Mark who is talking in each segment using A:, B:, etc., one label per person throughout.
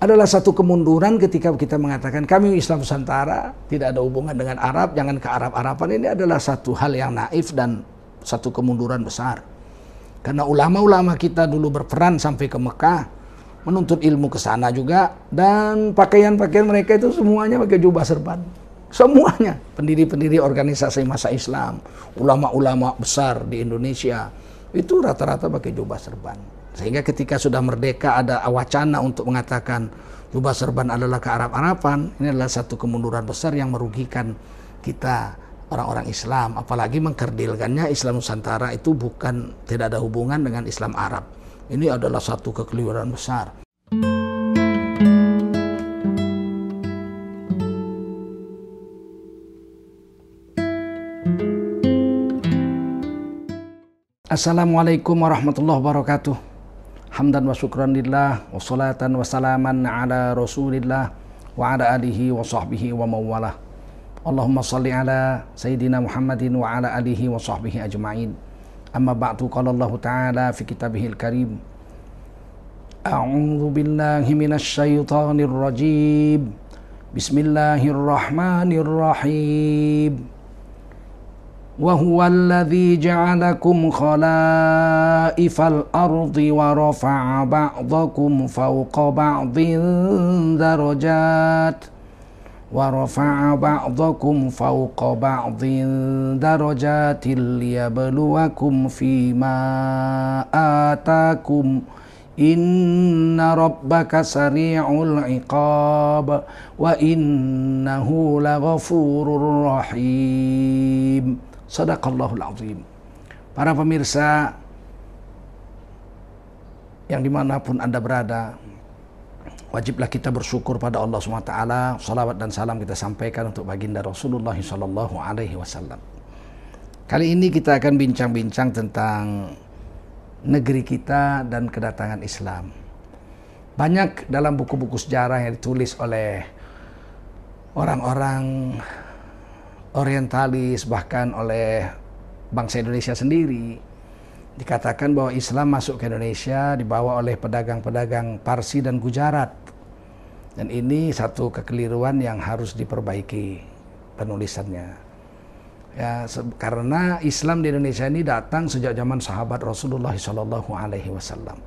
A: adalah satu kemunduran ketika kita mengatakan kami Islam Nusantara, tidak ada hubungan dengan Arab, jangan ke Arab-Araban. Ini adalah satu hal yang naif dan satu kemunduran besar. Karena ulama-ulama kita dulu berperan sampai ke Mekah, menuntut ilmu ke sana juga, dan pakaian-pakaian mereka itu semuanya pakai jubah serban. Semuanya, pendiri-pendiri organisasi masa Islam, ulama-ulama besar di Indonesia, itu rata-rata pakai jubah serban. Sehingga ketika sudah merdeka ada wacana untuk mengatakan jubah serban adalah ke Arab-Araban, ini adalah satu kemunduran besar yang merugikan kita orang-orang Islam, apalagi mengkerdilkannya Islam Nusantara itu tidak ada hubungan dengan Islam Arab. Ini adalah satu kekeliruan besar. Assalamualaikum warahmatullahi wabarakatuh. Hamdan wa syukran lillah, wa salatan wa salaman ala rasulillah, wa ala alihi wa sahbihi wa mawalah. Allahumma salli ala Sayyidina Muhammadin wa ala alihi wa sahbihi ajma'in. Amma ba'du, qala Allah ta'ala fi kitabihil karim. A'udzu billahi minasy syaithanir rajim. Bismillahirrahmanirrahim. Wa huwallazi ja'alakum khalaifal ardi wa rafa'a ba'dakum fawqa ba'din darajat. وَرَفَعَ بَعْضَكُمْ فَوْقَ بَعْضٍ دَرَجَاتٍ لِيَبْلُوَكُمْ فِيمَا آتَاكُمْ إِنَّ رَبَّكَ سَرِيعُ الْعِقَابِ وَإِنَّهُ لَغَفُورٌ رَحِيمٌ. Shadaqallahul azim. Para pemirsa yang dimanapun Anda berada, wajiblah kita bersyukur pada Allah SWT. Salawat dan salam kita sampaikan untuk baginda Rasulullah SAW. Kali ini kita akan bincang-bincang tentang negeri kita dan kedatangan Islam. Banyak dalam buku-buku sejarah yang ditulis oleh orang-orang orientalis, bahkan oleh bangsa Indonesia sendiri, dikatakan bahwa Islam masuk ke Indonesia dibawa oleh pedagang-pedagang Parsi dan Gujarat. Dan ini satu kekeliruan yang harus diperbaiki penulisannya. Ya, karena Islam di Indonesia ini datang sejak zaman sahabat Rasulullah SAW.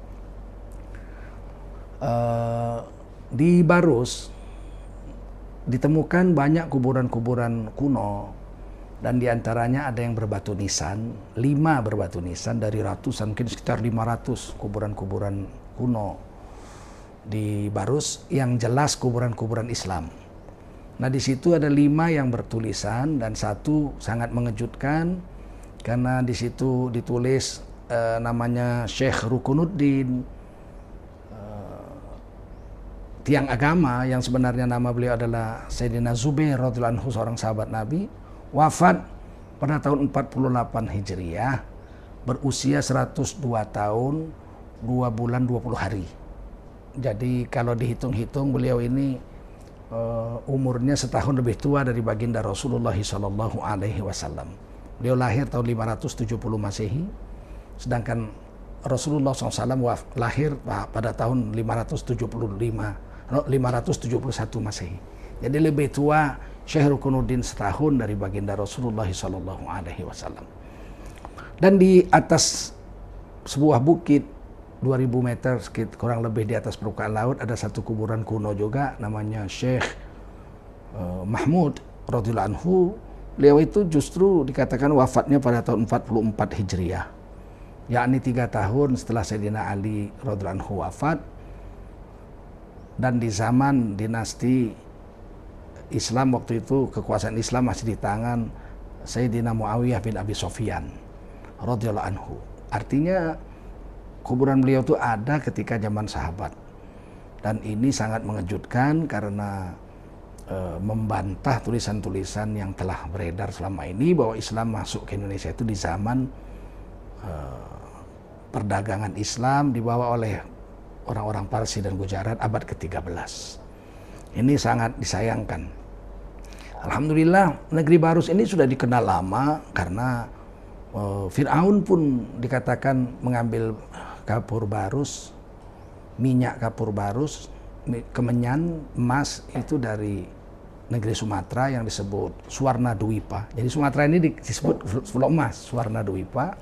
A: Di Barus ditemukan banyak kuburan-kuburan kuno. Dan diantaranya ada yang berbatu nisan, 5 berbatu nisan dari ratusan, mungkin sekitar 500 kuburan-kuburan kuno di Barus yang jelas kuburan-kuburan Islam. Nah, di situ ada 5 yang bertulisan dan 1 sangat mengejutkan karena di situ ditulis namanya Syekh Rukunuddin, tiang agama yang sebenarnya nama beliau adalah Sayyidina Zubair radhiyallahu anhu, seorang sahabat Nabi. Wafat pada tahun 48 Hijriah, berusia 102 tahun, 2 bulan 20 hari. Jadi kalau dihitung-hitung beliau ini umurnya setahun lebih tua dari baginda Rasulullah SAW. Beliau lahir tahun 570 Masehi, sedangkan Rasulullah SAW lahir pada tahun 571 Masehi. Jadi lebih tua Syekh Rukunuddin setahun dari baginda Rasulullah SAW. Dan di atas sebuah bukit 2000 meter, kurang lebih di atas permukaan laut, ada satu kuburan kuno juga namanya Syekh Mahmud radhiyallahu anhu. Beliau itu justru dikatakan wafatnya pada tahun 44 Hijriah, yakni 3 tahun setelah Sayyidina Ali radhiyallahu anhu wafat. Dan di zaman dinasti Islam waktu itu, kekuasaan Islam masih di tangan Sayyidina Muawiyah bin Abi Sufyan radhiyallahu anhu. Artinya kuburan beliau itu ada ketika zaman sahabat. Dan ini sangat mengejutkan karena membantah tulisan-tulisan yang telah beredar selama ini bahwa Islam masuk ke Indonesia itu di zaman perdagangan Islam dibawa oleh orang-orang Parsi dan Gujarat abad ke-13. Ini sangat disayangkan. Alhamdulillah negeri Barus ini sudah dikenal lama karena Fir'aun pun dikatakan mengambil kapur Barus, minyak kapur Barus, kemenyan emas itu dari negeri Sumatera yang disebut Suwarna Dwipa. Jadi Sumatera ini disebut Pulau Emas, Suwarna Dwipa.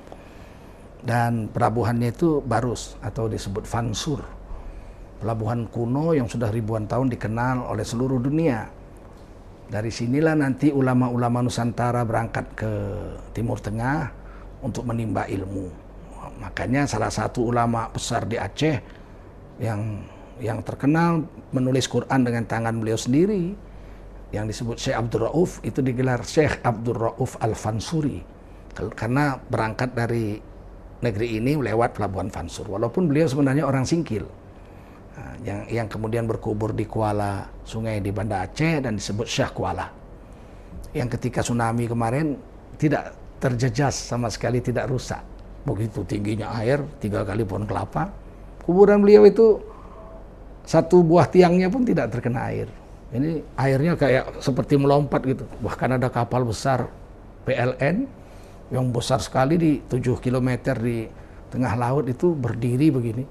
A: Dan pelabuhannya itu Barus atau disebut Fansur. Pelabuhan kuno yang sudah ribuan tahun dikenal oleh seluruh dunia. Dari sinilah nanti ulama-ulama Nusantara berangkat ke Timur Tengah untuk menimba ilmu. Makanya salah satu ulama besar di Aceh yang terkenal menulis Quran dengan tangan beliau sendiri, yang disebut Syekh Abdul Rauf, itu digelar Syekh Abdul Rauf Al-Fansuri karena berangkat dari negeri ini lewat pelabuhan Fansur. Walaupun beliau sebenarnya orang Singkil, yang kemudian berkubur di Kuala Sungai di Banda Aceh dan disebut Syekh Kuala, yang ketika tsunami kemarin tidak terjejas sama sekali, tidak rusak. Begitu tingginya air, 3 kali pohon kelapa. Kuburan beliau itu satu buah tiangnya pun tidak terkena air. Ini airnya kayak seperti melompat gitu. Bahkan ada kapal besar PLN yang besar sekali di 7 km di tengah laut itu berdiri begini.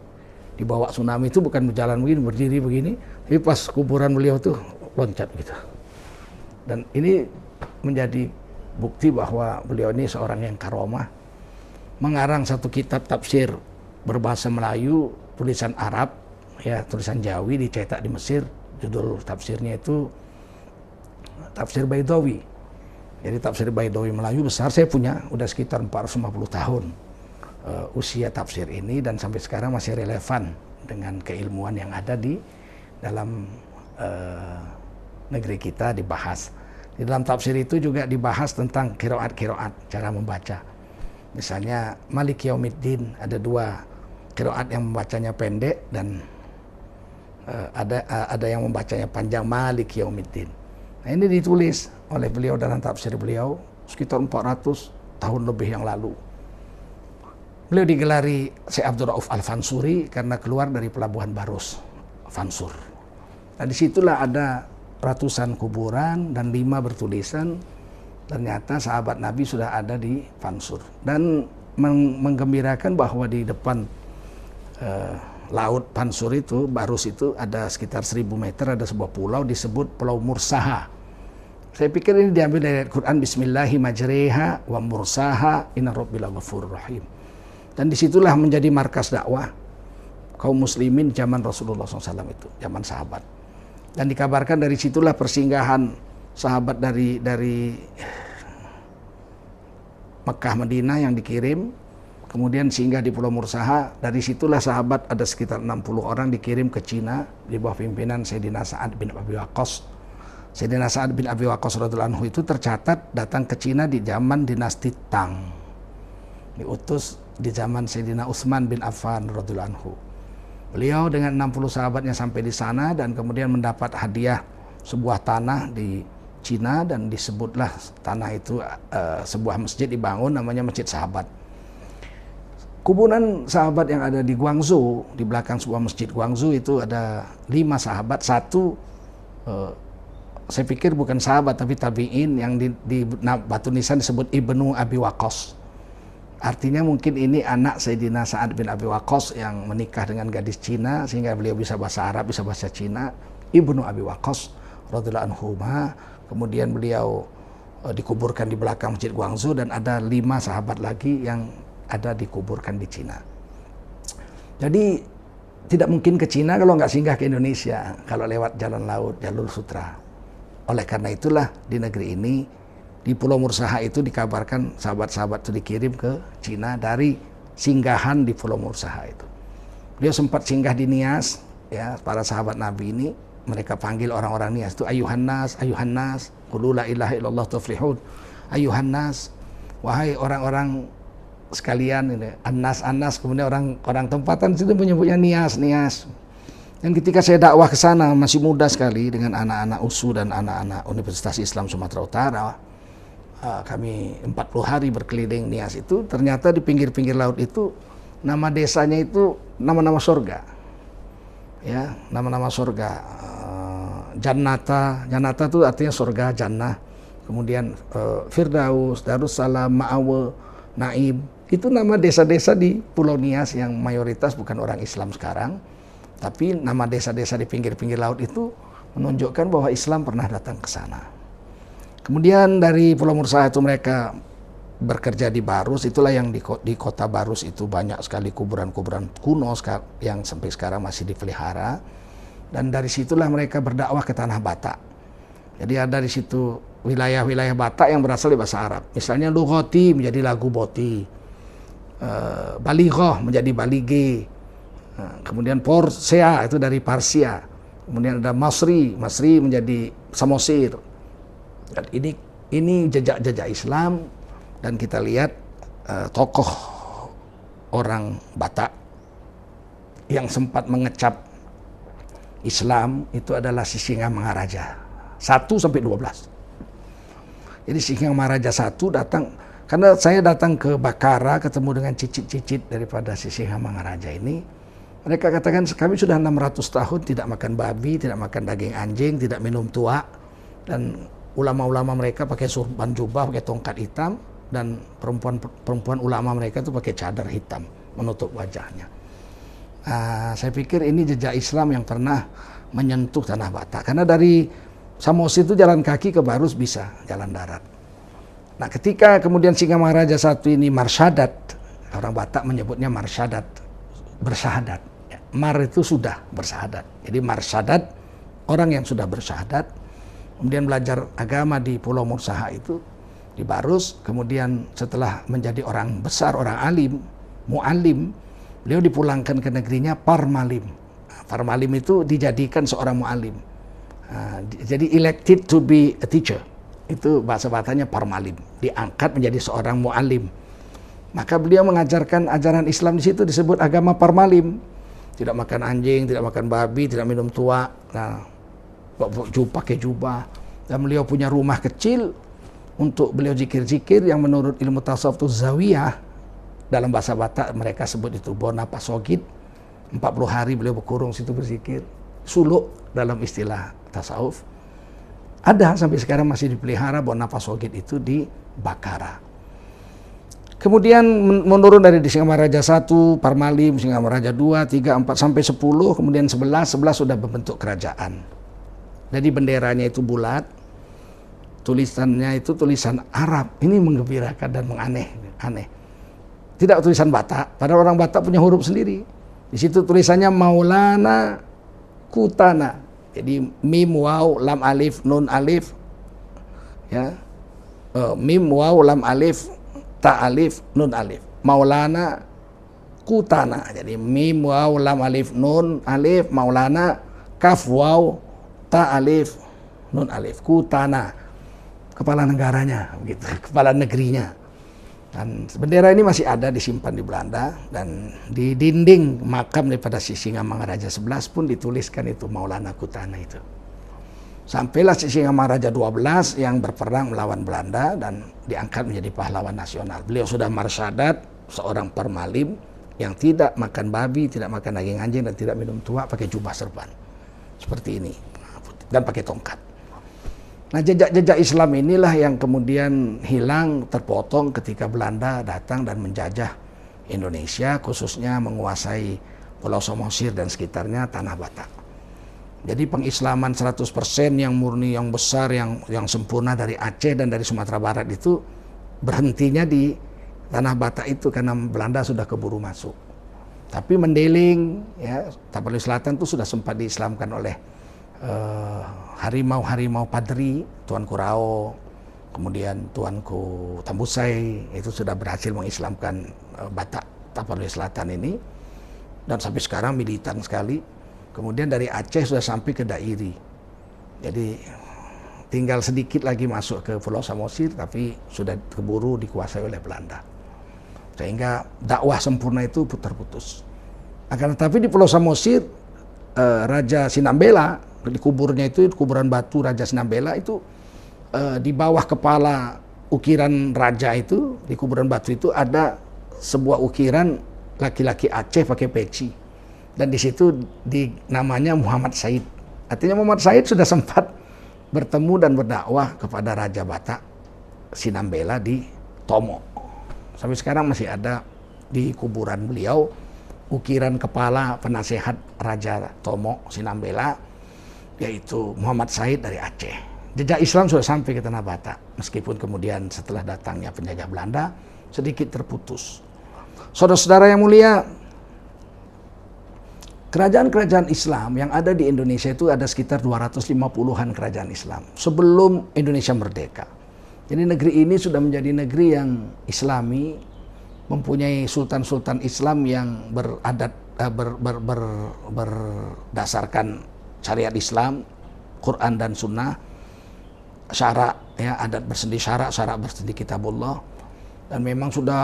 A: Di bawah tsunami itu bukan berjalan begini, berdiri begini. Tapi pas kuburan beliau tuh loncat gitu. Dan ini menjadi bukti bahwa beliau ini seorang yang karomah. Mengarang satu kitab tafsir berbahasa Melayu, tulisan Arab, ya tulisan Jawi, dicetak di Mesir. Judul tafsirnya itu Tafsir Baidawi. Jadi tafsir Baidawi Melayu besar, saya punya, udah sekitar 450 tahun usia tafsir ini, dan sampai sekarang masih relevan dengan keilmuan yang ada di dalam negeri kita dibahas. Di dalam tafsir itu juga dibahas tentang qiraat-qiraat, cara membaca. Misalnya Malik Yaumiddin, ada 2 qiraat yang membacanya pendek dan ada yang membacanya panjang, Malik Yaumiddin. Nah, ini ditulis oleh beliau dalam tafsir beliau sekitar 400 tahun lebih yang lalu. Beliau digelari Syekh Abdul Rauf Al-Fansuri karena keluar dari pelabuhan Barus, Fansur. Nah, disitulah ada ratusan kuburan dan 5 bertulisan ternyata sahabat Nabi sudah ada di Fansur. Dan menggembirakan bahwa di depan laut Fansur itu, Barus itu, ada sekitar 1000 meter, ada sebuah pulau disebut Pulau Mursaha. Saya pikir ini diambil dari Al-Quran, Bismillahi majreha wa mursaha inna rabbila ghafurur rahim. Dan disitulah menjadi markas dakwah kaum muslimin zaman Rasulullah SAW itu, zaman sahabat. Dan dikabarkan dari situlah persinggahan sahabat dari Mekah Madinah yang dikirim, kemudian singgah di Pulau Mursaha. Dari situlah sahabat ada sekitar 60 orang dikirim ke Cina di bawah pimpinan Sayyidina Sa'ad bin Abi Waqqas. Sayyidina Sa'ad bin Abi Waqqas radhiyallahu anhu itu tercatat datang ke Cina di zaman dinasti Tang. Diutus di zaman Sayyidina Utsman bin Affan radhiyallahu anhu. Beliau dengan 60 sahabatnya sampai di sana dan kemudian mendapat hadiah sebuah tanah di Cina, dan disebutlah tanah itu sebuah masjid dibangun namanya Masjid Sahabat. Kuburan sahabat yang ada di Guangzhou, di belakang sebuah masjid Guangzhou itu ada 5 sahabat. Satu saya pikir bukan sahabat tapi tabi'in, yang di batu nisan disebut Ibnu Abi Waqqas. Artinya mungkin ini anak Sayyidina Sa'ad bin Abi Waqqas yang menikah dengan gadis Cina sehingga beliau bisa bahasa Arab, bisa bahasa Cina. Ibnu Abi Waqqas radhiyallahu anhu. Kemudian beliau dikuburkan di belakang masjid Guangzhou, dan ada 5 sahabat lagi yang ada dikuburkan di Cina. Jadi tidak mungkin ke Cina kalau nggak singgah ke Indonesia, kalau lewat jalan laut, jalur sutra. Oleh karena itulah di negeri ini, di Pulau Mursaha itu dikabarkan sahabat-sahabat itu dikirim ke Cina dari singgahan di Pulau Mursaha itu. Beliau sempat singgah di Nias, ya, para sahabat Nabi ini, mereka panggil orang-orang Nias itu ayuhan nas, qulu la ilaha illallah tuflihun. Ayuhan nas, wahai orang-orang sekalian, ini Anas, kemudian orang tempatan situ menyebutnya Nias. Dan ketika saya dakwah ke sana masih muda sekali dengan anak-anak USU dan anak-anak Universitas Islam Sumatera Utara, kami 40 hari berkeliling Nias itu, ternyata di pinggir-pinggir laut itu nama desanya itu nama-nama surga, ya, nama-nama surga. Jannata itu artinya surga, jannah. Kemudian Firdaus, Darussalam, Ma'awa, Naim. Itu nama desa-desa di Pulau Nias yang mayoritas bukan orang Islam sekarang, Tapi nama desa-desa di pinggir-pinggir laut itu menunjukkan bahwa Islam pernah datang ke sana. Kemudian dari Pulau Mursaha itu mereka bekerja di Barus, itulah yang di kota Barus itu banyak sekali kuburan-kuburan kuno yang sampai sekarang masih dipelihara. Dan dari situlah mereka berdakwah ke Tanah Batak. Jadi ada di situ wilayah-wilayah Batak yang berasal dari bahasa Arab. Misalnya Lughati menjadi lagu Boti, Balighah menjadi Balige, kemudian Porsea itu dari Parsia, kemudian ada Masri menjadi Samosir. Dan ini jejak-jejak Islam. Dan kita lihat tokoh orang Batak yang sempat mengecap Islam itu adalah Sisingamangaraja 1 sampai 12. Jadi Sisingamangaraja 1 datang, karena saya datang ke Bakara ketemu dengan cicit-cicit daripada Sisingamangaraja ini. Mereka katakan kami sudah 600 tahun tidak makan babi, tidak makan daging anjing, tidak minum tua, dan ulama-ulama mereka pakai surban jubah, pakai tongkat hitam, dan perempuan ulama mereka itu pakai cadar hitam menutup wajahnya. Saya pikir ini jejak Islam yang pernah menyentuh Tanah Batak, karena dari Samosir itu jalan kaki ke Barus bisa, jalan darat. Nah, ketika kemudian Sisingamangaraja satu ini marsyadat, orang Batak menyebutnya marsyadat, bersyahadat. Mar itu sudah bersyahadat, jadi marsyadat orang yang sudah bersyahadat, kemudian belajar agama di Pulau Mursaha itu di Barus, kemudian setelah menjadi orang besar, orang alim, mu'alim, beliau dipulangkan ke negerinya Parmalim. Parmalim itu dijadikan seorang mu'alim. Jadi elected to be a teacher. Itu bahasa Bataknya Parmalim. Diangkat menjadi seorang mu'alim. Maka beliau mengajarkan ajaran Islam di situ disebut agama Parmalim. Tidak makan anjing, tidak makan babi, tidak minum tua. Nah, pakai jubah. Dan beliau punya rumah kecil untuk beliau zikir-zikir yang menurut ilmu tasawuf itu zawiyah. Dalam bahasa Batak mereka sebut itu bona pasogit. 40 hari beliau berkurung situ berzikir. Suluk dalam istilah tasawuf. Ada sampai sekarang masih dipelihara bona pasogit itu di Bakara. Kemudian menurun dari Sisingamangaraja 1, Parmalim, Sisingamangaraja 2, 3, 4 sampai 10, kemudian 11 sudah membentuk kerajaan. Jadi benderanya itu bulat. Tulisannya itu tulisan Arab. Ini menggembirakan dan aneh. Tidak tulisan Batak. Padahal orang Batak punya huruf sendiri. Di situ tulisannya Maulana Kutana. Jadi mim waw lam alif nun alif, ya, mim waw lam alif ta alif nun alif. Maulana Kutana. Jadi mim waw lam alif nun alif Maulana kaf waw ta alif nun alif Kutana. Kepala negaranya, begitu, kepala negerinya. Dan bendera ini masih ada disimpan di Belanda, dan di dinding makam daripada Sisingamangaraja 11 pun dituliskan itu Maulana Kutana itu. Sampailah Sisingamangaraja 12 yang berperang melawan Belanda dan diangkat menjadi pahlawan nasional. Beliau sudah marsyadat, seorang Parmalim yang tidak makan babi, tidak makan daging anjing, dan tidak minum tua, pakai jubah serban seperti ini dan pakai tongkat. Nah, jejak-jejak Islam inilah yang kemudian hilang, terpotong ketika Belanda datang dan menjajah Indonesia, khususnya menguasai Pulau Samosir dan sekitarnya, Tanah Batak. Jadi pengislaman 100% yang murni, yang besar, yang sempurna dari Aceh dan dari Sumatera Barat itu berhentinya di Tanah Batak itu karena Belanda sudah keburu masuk. Tapi Mendeling, ya, Tapanuli Selatan itu sudah sempat diislamkan oleh harimau-harimau Padri, Tuanku Rao, kemudian Tuanku Tambusai, itu sudah berhasil mengislamkan Batak Tapanuli Selatan ini, dan sampai sekarang militan sekali. Kemudian dari Aceh sudah sampai ke Dairi, jadi tinggal sedikit lagi masuk ke Pulau Samosir, tapi sudah keburu dikuasai oleh Belanda, sehingga dakwah sempurna itu terputus. Akan tetapi di Pulau Samosir, Raja Sinambela, di kuburnya itu, kuburan batu Raja Sinambela itu, di bawah kepala ukiran raja itu, di kuburan batu itu ada sebuah ukiran laki-laki Aceh pakai peci, dan di situ namanya Muhammad Said. Artinya Muhammad Said sudah sempat bertemu dan berdakwah kepada Raja Batak Sinambela di Tomo. Sampai sekarang masih ada di kuburan beliau ukiran kepala penasehat Raja Tomo Sinambela, yaitu Muhammad Said dari Aceh. Jejak Islam sudah sampai ke Tanah Batak, meskipun kemudian setelah datangnya penjajah Belanda sedikit terputus. Saudara-saudara yang mulia, kerajaan-kerajaan Islam yang ada di Indonesia itu ada sekitar 250-an kerajaan Islam sebelum Indonesia merdeka. Jadi negeri ini sudah menjadi negeri yang Islami, mempunyai sultan-sultan Islam yang beradat berdasarkan syariat Islam, Quran dan Sunnah, syarak ya, adat bersendi syarak, syarak bersendi kitabullah, dan memang sudah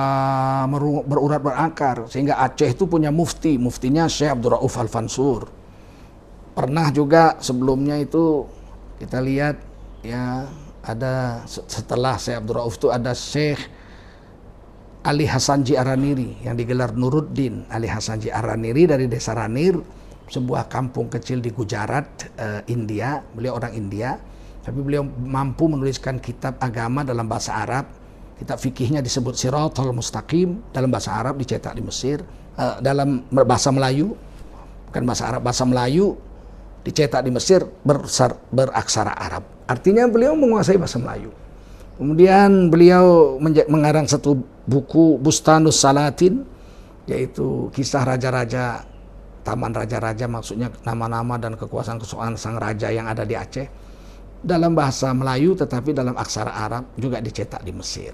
A: berurat berakar sehingga Aceh itu punya mufti, muftinya Syekh Abdul Rauf Al-Fansur. Pernah juga sebelumnya itu kita lihat ya, ada setelah Syekh Abdul Rauf itu ada Syekh Ali Hasanji Araniri yang digelar Nuruddin Ali Hasanji Araniri dari desa Ranir, sebuah kampung kecil di Gujarat, India. Beliau orang India, tapi beliau mampu menuliskan kitab agama dalam bahasa Arab. Kitab fikihnya disebut Siratal Mustaqim, dalam bahasa Arab, dicetak di Mesir, dalam bahasa Melayu, bukan bahasa Arab, bahasa Melayu, dicetak di Mesir beraksara Arab. Artinya beliau menguasai bahasa Melayu. Kemudian beliau mengarang satu buku Bustanus Salatin, yaitu kisah raja-raja, taman raja-raja, maksudnya nama-nama dan kekuasaan-kekuasaan sang raja yang ada di Aceh, dalam bahasa Melayu tetapi dalam aksara Arab, juga dicetak di Mesir.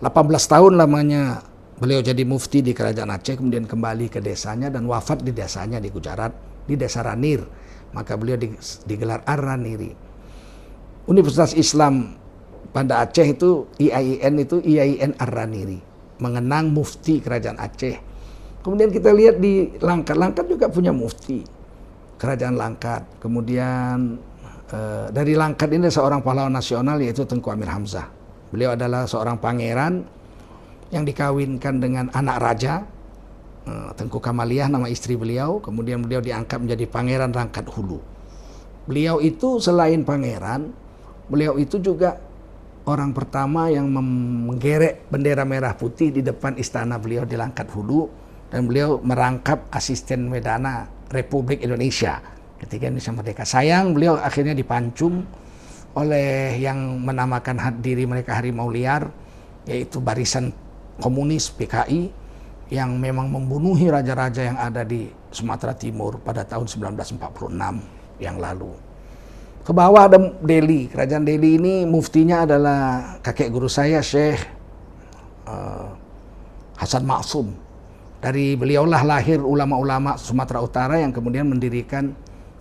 A: 18 tahun lamanya beliau jadi mufti di kerajaan Aceh, kemudian kembali ke desanya dan wafat di desanya di Gujarat, di desa Ranir. Maka beliau digelar Ar-Raniri. Universitas Islam pada Aceh itu IAIN Ar-Raniri, mengenang mufti kerajaan Aceh. Kemudian kita lihat di Langkat, Langkat juga punya mufti, kerajaan Langkat. Kemudian dari Langkat ini seorang pahlawan nasional yaitu Tengku Amir Hamzah. Beliau adalah seorang pangeran yang dikawinkan dengan anak raja, Tengku Kamaliah nama istri beliau. Kemudian beliau diangkat menjadi pangeran Langkat Hulu. Beliau itu selain pangeran, beliau itu juga orang pertama yang menggerek bendera merah putih di depan istana beliau di Langkat Hulu, dan beliau merangkap asisten Wedana Republik Indonesia ketika Indonesia merdeka. Sayang beliau akhirnya dipancung oleh yang menamakan diri mereka harimau liar, yaitu Barisan Komunis PKI, yang memang membunuhi raja-raja yang ada di Sumatera Timur pada tahun 1946 yang lalu. Ke bawah ada Delhi. Kerajaan Delhi ini muftinya adalah kakek guru saya, Syekh Hasan Maksum. Dari beliaulah lahir ulama-ulama Sumatera Utara yang kemudian mendirikan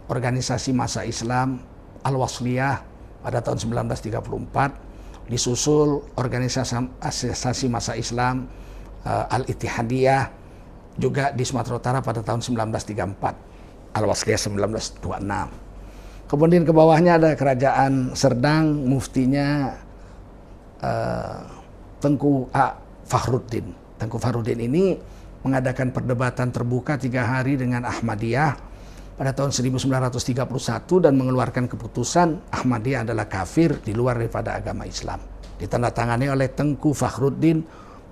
A: organisasi massa Islam Al-Wasliyah pada tahun 1934. Disusul organisasi massa Islam Al-Ittihadiyah juga di Sumatera Utara pada tahun 1934. Al-Wasliyah 1926. Kemudian ke bawahnya ada kerajaan Serdang, muftinya Tengku Fakhruddin. Tengku Fakhruddin ini mengadakan perdebatan terbuka 3 hari dengan Ahmadiyah pada tahun 1931 dan mengeluarkan keputusan Ahmadiyah adalah kafir di luar daripada agama Islam. Ditandatangani oleh Tengku Fakhruddin,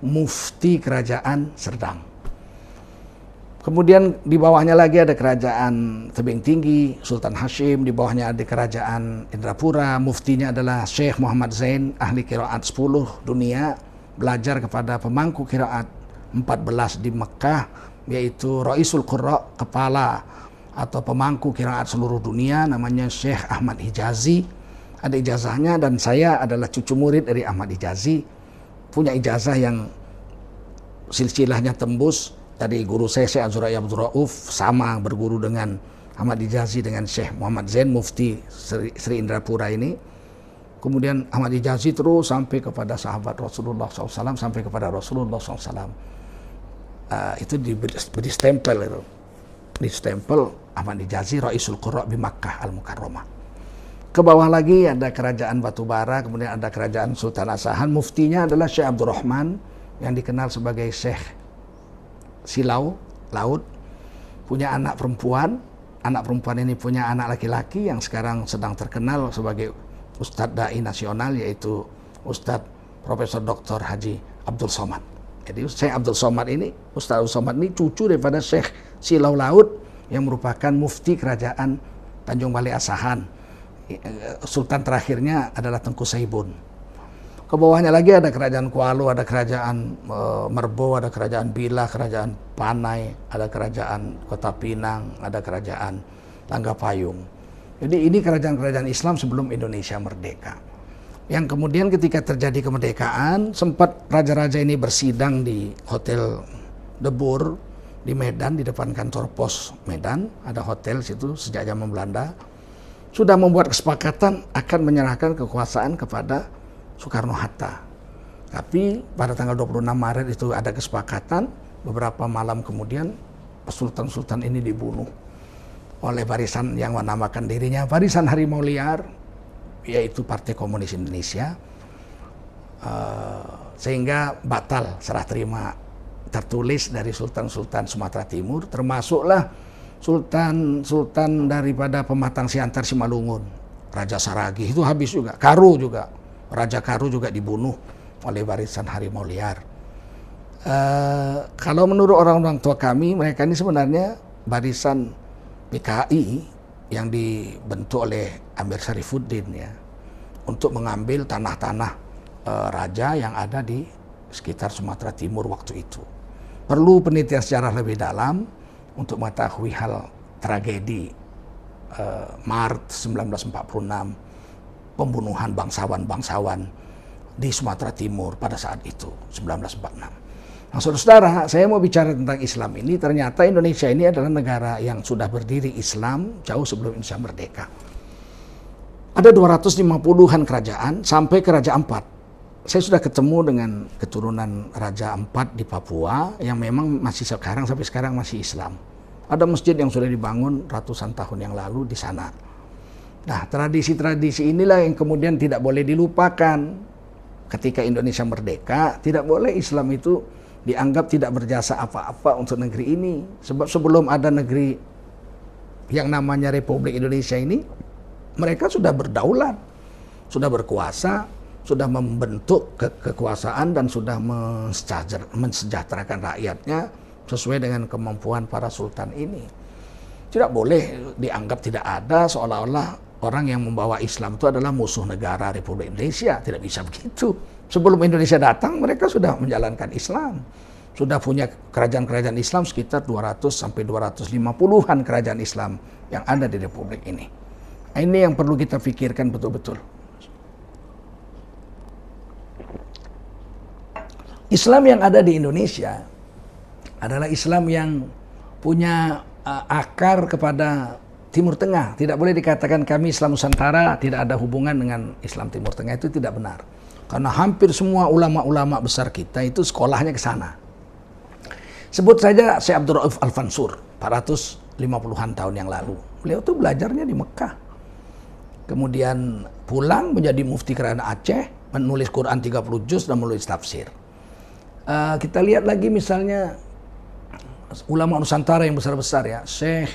A: mufti kerajaan Serdang. Kemudian di bawahnya lagi ada kerajaan Tebing Tinggi, Sultan Hashim. Di bawahnya ada kerajaan Indrapura, muftinya adalah Syekh Muhammad Zain, ahli qiraat 10 dunia, belajar kepada pemangku qiraat 14 di Mekah, yaitu Raisul Qurra, kepala atau pemangku qiraat seluruh dunia, namanya Syekh Ahmad Hijazi. Ada ijazahnya, dan saya adalah cucu murid dari Ahmad Hijazi, punya ijazah yang silsilahnya tembus. Tadi guru saya, Syekh Azura Abdul Rauf, sama berguru dengan Ahmad Hijazi dengan Syekh Muhammad Zain, mufti Sri Indrapura ini. Kemudian Ahmad Hijazi terus sampai kepada sahabat Rasulullah SAW, sampai kepada Rasulullah SAW. Itu diberi stempel itu. Di stempel Ahmad Hijazi, Raisul Qurra bi Makkah Al-Mukarramah. Ke bawah lagi ada kerajaan Batubara, kemudian ada kerajaan Sultan Asahan. Muftinya adalah Syekh Abdul Rahman yang dikenal sebagai Syekh Silau Laut, punya anak perempuan. Anak perempuan ini punya anak laki-laki yang sekarang sedang terkenal sebagai Ustadz Dai Nasional, yaitu Ustadz Profesor Dr. Haji Abdul Somad. Jadi Syekh Abdul Somad ini, Ustaz Abdul Somad ini cucu daripada Syekh Silau Laut yang merupakan mufti kerajaan Tanjung Balai Asahan. Sultan terakhirnya adalah Tengku Saibun. Ke bawahnya lagi ada kerajaan Kualo, ada kerajaan Merbo, ada kerajaan Bila, kerajaan Panai, ada kerajaan Kota Pinang, ada kerajaan Tanggapayung. Jadi ini kerajaan-kerajaan Islam sebelum Indonesia merdeka. Yang kemudian ketika terjadi kemerdekaan, sempat raja-raja ini bersidang di Hotel Debur di Medan, di depan kantor pos Medan, ada hotel situ sejak zaman Belanda. Sudah membuat kesepakatan akan menyerahkan kekuasaan kepada Soekarno-Hatta. Tapi pada tanggal 26 Maret itu ada kesepakatan, beberapa malam kemudian sultan-sultan ini dibunuh oleh barisan yang menamakan dirinya Barisan Harimau Liar, yaitu Partai Komunis Indonesia, sehingga batal serah terima tertulis dari sultan-sultan Sumatera Timur, termasuklah sultan daripada Pematang Siantar Simalungun, Raja Saragi, itu habis juga. Karu juga, Raja Karu juga dibunuh oleh Barisan Harimau Liar. Kalau menurut orang-orang tua kami, mereka ini sebenarnya barisan PKI yang dibentuk oleh Amir Syarifuddin ya, untuk mengambil tanah-tanah raja yang ada di sekitar Sumatera Timur waktu itu. Perlu penelitian sejarah lebih dalam untuk mengetahui hal tragedi Maret 1946, pembunuhan bangsawan-bangsawan di Sumatera Timur pada saat itu, 1946. Nah, saudara-saudara, saya mau bicara tentang Islam ini. Ternyata Indonesia ini adalah negara yang sudah berdiri Islam jauh sebelum Indonesia merdeka. Ada 250-an kerajaan sampai ke Raja Ampat. Saya sudah ketemu dengan keturunan Raja Ampat di Papua yang memang masih sampai sekarang masih Islam. Ada masjid yang sudah dibangun ratusan tahun yang lalu di sana. Nah, tradisi-tradisi inilah yang kemudian tidak boleh dilupakan. Ketika Indonesia merdeka, tidak boleh Islam itu dianggap tidak berjasa apa-apa untuk negeri ini. Sebab sebelum ada negeri yang namanya Republik Indonesia ini, mereka sudah berdaulat, sudah berkuasa, sudah membentuk kekuasaan dan sudah mensejahterakan rakyatnya sesuai dengan kemampuan para sultan ini. Tidak boleh dianggap tidak ada, seolah-olah orang yang membawa Islam itu adalah musuh negara Republik Indonesia. Tidak bisa begitu. Sebelum Indonesia datang, mereka sudah menjalankan Islam. Sudah punya kerajaan-kerajaan Islam sekitar 200 sampai 250-an kerajaan Islam yang ada di Republik ini. Nah, ini yang perlu kita pikirkan betul-betul. Islam yang ada di Indonesia adalah Islam yang punya akar kepada Timur Tengah. Tidak boleh dikatakan kami Islam Nusantara tidak ada hubungan dengan Islam Timur Tengah, itu tidak benar. Karena hampir semua ulama-ulama besar kita itu sekolahnya ke sana. Sebut saja Syekh Abdul Rauf Al-Fansur, 450-an tahun yang lalu. Beliau tuh belajarnya di Mekah. Kemudian pulang menjadi mufti kerajaan Aceh, menulis Quran 30 juz dan menulis tafsir. Kita lihat lagi misalnya ulama Nusantara yang besar-besar ya, Syekh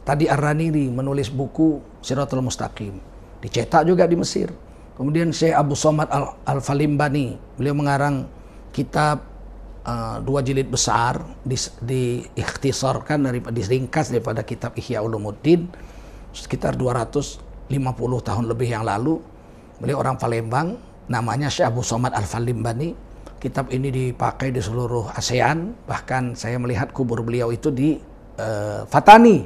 A: Tadi Ar-Raniri menulis buku Siratul Mustaqim, dicetak juga di Mesir. Kemudian Syekh Abu Somad Al-Falimbani, beliau mengarang kitab 2 jilid besar, diikhtisarkan diringkas daripada kitab Ihya Ulumuddin sekitar 250 tahun lebih yang lalu. Beliau orang Palembang, namanya Syekh Abu Somad Al-Falimbani. Kitab ini dipakai di seluruh ASEAN, bahkan saya melihat kubur beliau itu di Fatani,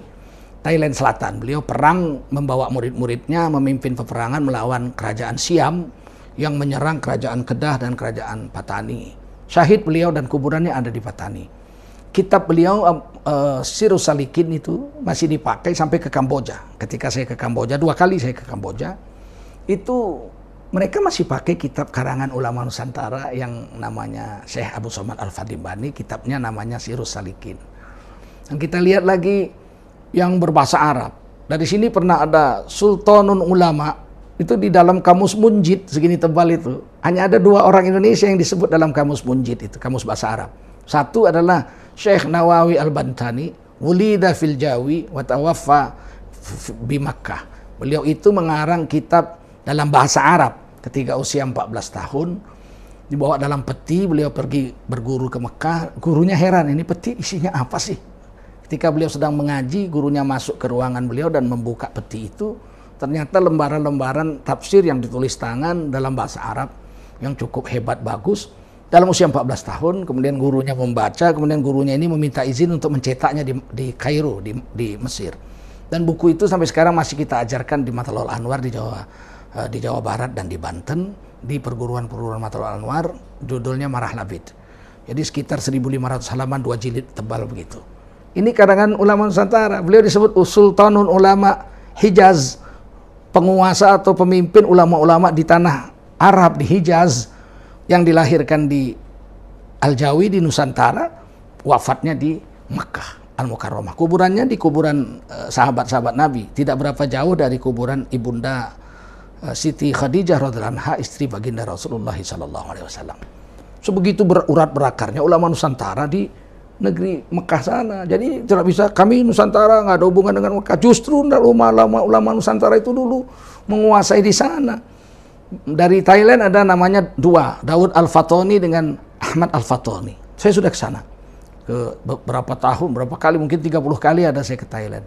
A: Thailand Selatan. Beliau perang membawa murid-muridnya memimpin peperangan melawan kerajaan Siam yang menyerang kerajaan Kedah dan kerajaan Patani. Syahid beliau dan kuburannya ada di Patani. Kitab beliau Sirus Salikin itu masih dipakai sampai ke Kamboja. Ketika saya ke Kamboja, 2 kali saya ke Kamboja, itu mereka masih pakai kitab karangan ulama Nusantara yang namanya Syekh Abu Somad Al-Falimbani, kitabnya namanya Sirus Salikin. Dan kita lihat lagi yang berbahasa Arab. Dari sini pernah ada Sultanun Ulama, itu di dalam kamus Munjid segini tebal itu. Hanya ada 2 orang Indonesia yang disebut dalam kamus Munjid itu, kamus bahasa Arab. Satu adalah Syekh Nawawi Al-Bantani, wulida fil Jawi wa tawaffa bi Makkah. Beliau itu mengarang kitab dalam bahasa Arab ketika usia 14 tahun dibawa dalam peti, beliau pergi berguru ke Mekah. Gurunya heran, ini peti isinya apa sih? Ketika beliau sedang mengaji, gurunya masuk ke ruangan beliau dan membuka peti itu. Ternyata lembaran-lembaran tafsir yang ditulis tangan dalam bahasa Arab yang cukup hebat, bagus. Dalam usia 14 tahun, kemudian gurunya membaca, kemudian gurunya ini meminta izin untuk mencetaknya di Kairo, di Mesir. Dan buku itu sampai sekarang masih kita ajarkan di Mathalul Anwar di Jawa Barat dan di Banten, di perguruan-perguruan Mathalul Anwar, judulnya Marah Labid. Jadi sekitar 1.500 halaman, 2 jilid tebal begitu. Ini karangan ulama Nusantara. Beliau disebut Sultanul Ulama Hijaz, penguasa atau pemimpin ulama-ulama di tanah Arab, di Hijaz, yang dilahirkan di Al-Jawi di Nusantara, wafatnya di Makkah Al-Mukarramah. Kuburannya di kuburan sahabat-sahabat Nabi, tidak berapa jauh dari kuburan Ibunda Siti Khadijah radhiyallahu anha, istri baginda Rasulullah sallallahu alaihi wasallam. Sebegitu berurat berakarnya ulama Nusantara di negeri Mekah sana. Jadi tidak bisa kami Nusantara nggak ada hubungan dengan Mekah. Justru ulama Nusantara itu dulu menguasai di sana. Dari Thailand ada namanya dua, Daud Al-Fatoni dengan Ahmad Al-Fatoni. Saya sudah ke sana. Ke beberapa tahun, berapa kali, mungkin 30 kali ada saya ke Thailand.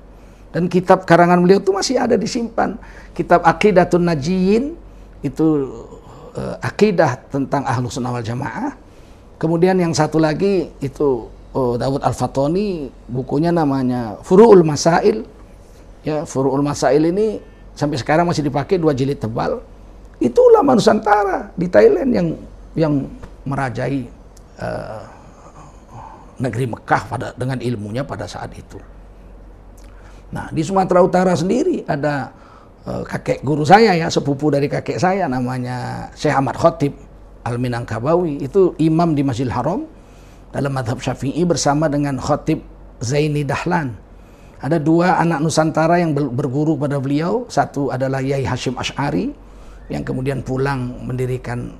A: Dan kitab karangan beliau itu masih ada disimpan. Kitab Aqidatun Najiyyin itu akidah tentang Ahlus Sunnah wal Jamaah. Kemudian yang satu lagi itu Daud Al-Fatoni, bukunya namanya Furu'ul Masail. Ya, Furu'ul Masail ini sampai sekarang masih dipakai, 2 jilid tebal. Itu ulama Nusantara di Thailand yang merajai negeri Mekah dengan ilmunya pada saat itu. Nah, di Sumatera Utara sendiri ada kakek guru saya, ya, sepupu dari kakek saya, namanya Syekh Ahmad Khotib Al-Minangkabawi. Itu imam di Masjidil Haram dalam madhab Syafi'i bersama dengan Khotib Zaini Dahlan. Ada 2 anak Nusantara yang berguru pada beliau. Satu adalah Yai Hashim Ash'ari yang kemudian pulang mendirikan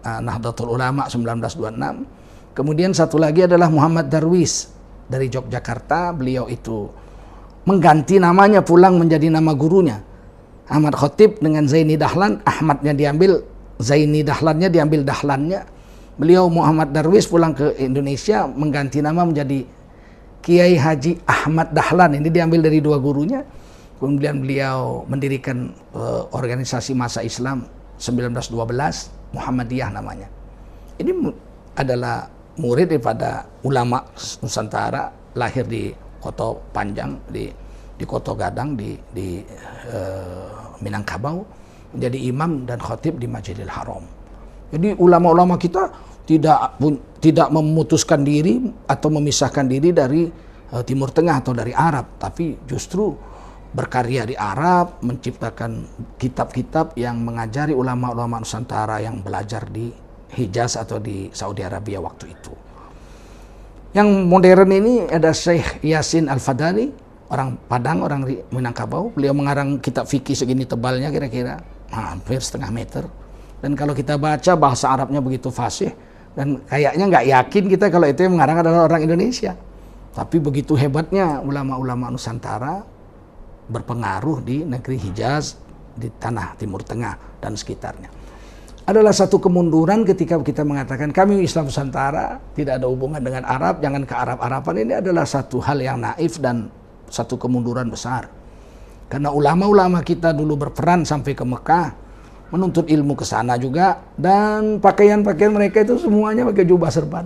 A: Nahdlatul Ulama 1926. Kemudian satu lagi adalah Muhammad Darwis dari Yogyakarta. Beliau itu mengganti namanya, pulang menjadi nama gurunya. Ahmad Khotib dengan Zaini Dahlan, Ahmadnya diambil, Zaini Dahlannya diambil Dahlannya. Beliau Muhammad Darwis pulang ke Indonesia mengganti nama menjadi Kiai Haji Ahmad Dahlan. Ini diambil dari 2 gurunya. Kemudian beliau mendirikan organisasi masa Islam 1912, Muhammadiyah namanya. Ini adalah murid daripada ulama Nusantara, lahir di Koto Panjang, di Koto Gadang, di Minangkabau, menjadi imam dan khotib di Masjidil Haram. Jadi ulama-ulama kita tidak memutuskan diri atau memisahkan diri dari Timur Tengah atau dari Arab, tapi justru berkarya di Arab, menciptakan kitab-kitab yang mengajari ulama-ulama Nusantara yang belajar di Hijaz atau di Saudi Arabia waktu itu. Yang modern ini ada Syekh Yasin Al-Fadani, orang Padang, orang Minangkabau. Beliau mengarang kitab fikih segini tebalnya kira-kira, hampir setengah meter. Dan kalau kita baca bahasa Arabnya begitu fasih, dan kayaknya nggak yakin kita kalau itu yang mengarang adalah orang Indonesia. Tapi begitu hebatnya ulama-ulama Nusantara berpengaruh di negeri Hijaz, di tanah Timur Tengah dan sekitarnya. Adalah satu kemunduran ketika kita mengatakan kami Islam Nusantara tidak ada hubungan dengan Arab, jangan ke Arab-Araban. Ini adalah satu hal yang naif dan satu kemunduran besar. Karena ulama-ulama kita dulu berperan sampai ke Mekah, menuntut ilmu ke sana juga, dan pakaian-pakaian mereka itu semuanya pakai jubah serban.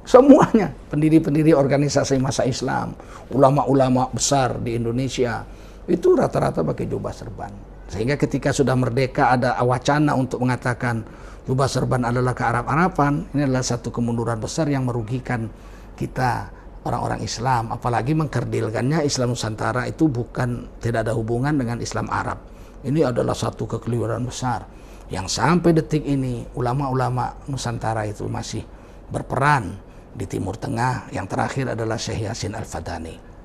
A: Semuanya pendiri-pendiri organisasi masa Islam, ulama-ulama besar di Indonesia itu rata-rata pakai jubah serban. Sehingga ketika sudah merdeka ada wacana untuk mengatakan jubah serban adalah ke Arab-Araban. Ini adalah satu kemunduran besar yang merugikan kita orang-orang Islam, apalagi mengkerdilkannya Islam Nusantara itu tidak ada hubungan dengan Islam Arab. Ini adalah satu kekeliruan besar yang sampai detik ini ulama-ulama Nusantara itu masih berperan di Timur Tengah. Yang terakhir adalah Syekh Yasin Al-Fadani.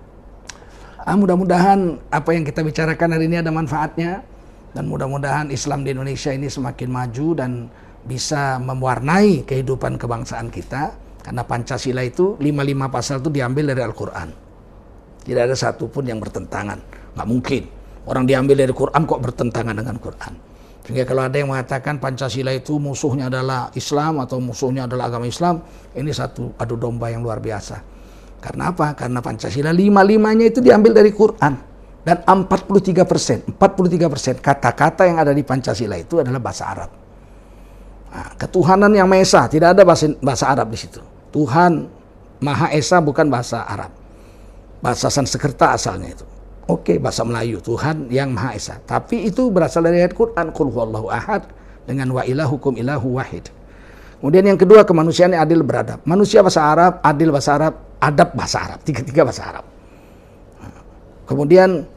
A: Mudah-mudahan apa yang kita bicarakan hari ini ada manfaatnya, dan mudah-mudahan Islam di Indonesia ini semakin maju dan bisa mewarnai kehidupan kebangsaan kita. Karena Pancasila itu 55 pasal itu diambil dari Al-Quran. Tidak ada satupun yang bertentangan. Nggak mungkin orang diambil dari Quran kok bertentangan dengan Quran. Sehingga kalau ada yang mengatakan Pancasila itu musuhnya adalah Islam atau musuhnya adalah agama Islam, ini satu adu domba yang luar biasa. Karena apa? Karena Pancasila lima-limanya itu diambil dari Quran. Dan 43% kata-kata yang ada di Pancasila itu adalah bahasa Arab. Nah, ketuhanan yang Maha Esa, tidak ada bahasa Arab di situ. Tuhan Maha Esa bukan bahasa Arab. Bahasa Sanskerta asalnya itu. Oke, bahasa Melayu, Tuhan yang Maha Esa. Tapi itu berasal dari ayat Quran, Qul huwallahu ahad, dengan wa ilahukum ilahu wahid. Kemudian yang kedua, kemanusiaan yang adil beradab. Manusia bahasa Arab, adil bahasa Arab, adab bahasa Arab. Tiga-tiga bahasa Arab. Kemudian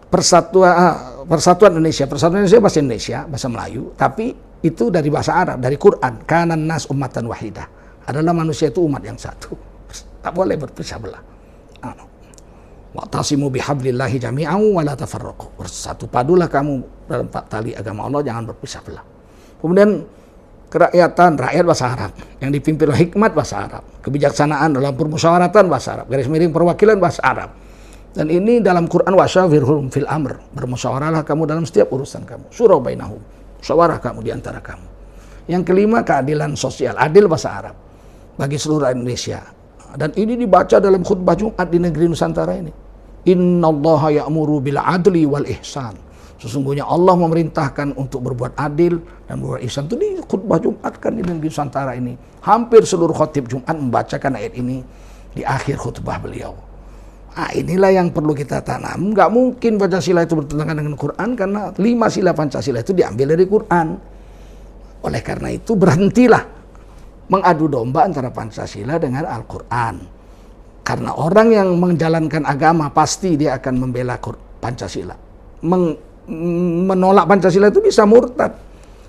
A: persatuan Indonesia. Persatuan Indonesia bahasa Indonesia, bahasa Melayu. Tapi itu dari bahasa Arab, dari Quran. Kanan nas ummatan wahidah. Adalah manusia itu umat yang satu. Tak boleh berpecah belah. Wa'tasimu bihablillahi jami'an wa la tafarraqu. Bersatu padulah kamu dalam tali agama Allah, jangan berpisah belah. Kemudian kerakyatan, rakyat bahasa Arab. Yang dipimpin oleh hikmat bahasa Arab. Kebijaksanaan dalam permusyawaratan bahasa Arab. Garis miring perwakilan bahasa Arab. Dan ini dalam Quran, wasyawirhum fil amr. Bermusyawarahlah kamu dalam setiap urusan kamu. Surah bainahum. Musyawarah kamu di antara kamu. Yang kelima, keadilan sosial. Adil bahasa Arab. Bagi seluruh Indonesia. Dan ini dibaca dalam khutbah Jumat di negeri Nusantara ini. Innallaha ya'muru bil adli wal ihsan. Sesungguhnya Allah memerintahkan untuk berbuat adil dan berbuat ihsan. Itu di khutbah Jumat kan di negeri Nusantara ini. Hampir seluruh khotib Jumat membacakan ayat ini di akhir khutbah beliau. Nah, inilah yang perlu kita tanam. Nggak mungkin Pancasila itu bertentangan dengan Quran, karena 5 sila Pancasila itu diambil dari Quran. Oleh karena itu berhentilah mengadu domba antara Pancasila dengan Al-Quran. Karena orang yang menjalankan agama pasti dia akan membela Pancasila. Menolak Pancasila itu bisa murtad.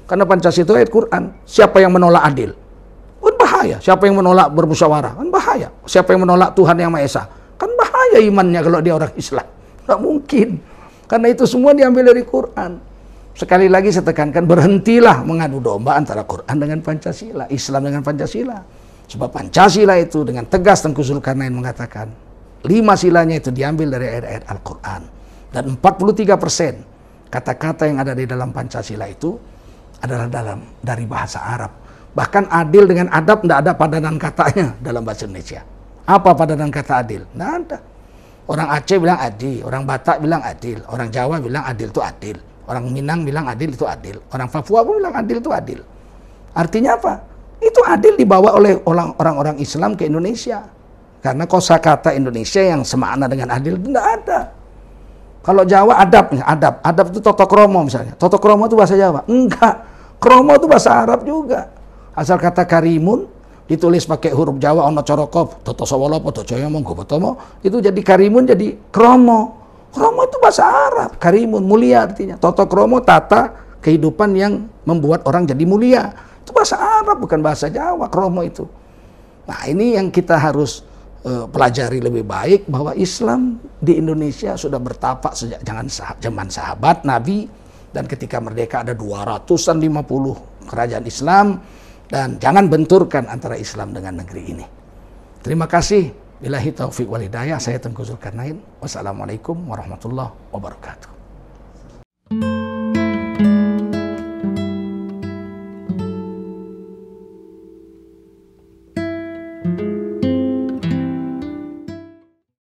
A: Karena Pancasila itu ayat Quran. Siapa yang menolak adil? Kan bahaya. Siapa yang menolak bermusyawarah? Kan bahaya. Siapa yang menolak Tuhan yang Maha Esa? Kan bahaya imannya kalau dia orang Islam. Nggak mungkin. Karena itu semua diambil dari Quran. Sekali lagi saya tekankan, berhentilah mengadu domba antara Quran dengan Pancasila, Islam dengan Pancasila. Sebab Pancasila itu dengan tegas Tengku Zulkarnain mengatakan 5 silanya itu diambil dari ayat-ayat Al-Quran. Dan 43% kata-kata yang ada di dalam Pancasila itu adalah dari bahasa Arab. Bahkan adil dengan adab tidak ada padanan katanya dalam bahasa Indonesia. Apa padanan kata adil? Tidak ada. Orang Aceh bilang adil, orang Batak bilang adil, orang Jawa bilang adil itu adil, orang Minang bilang adil itu adil, orang Papua pun bilang adil itu adil. Artinya apa? Itu adil dibawa oleh orang-orang Islam ke Indonesia. Karena kosakata Indonesia yang semakna dengan adil tidak ada. Kalau Jawa adab itu toto kromo misalnya. Toto kromo itu bahasa Jawa. Enggak. Kromo itu bahasa Arab juga. Asal kata karimun ditulis pakai huruf Jawa ono corokop, toto sawolopo, toto joyomo, gobotomo, itu jadi karimun jadi kromo. Kromo itu bahasa Arab. Karimun mulia artinya. Toto kromo tata kehidupan yang membuat orang jadi mulia. Itu bahasa Arab, bukan bahasa Jawa, kromo itu. Nah, ini yang kita harus pelajari lebih baik, bahwa Islam di Indonesia sudah bertapak sejak zaman sahabat Nabi, dan ketika merdeka ada 250 kerajaan Islam, dan jangan benturkan antara Islam dengan negeri ini. Terima kasih. Billahi taufiq wal hidayah. Saya Tengku Zulkarnain. Wassalamualaikum warahmatullahi wabarakatuh.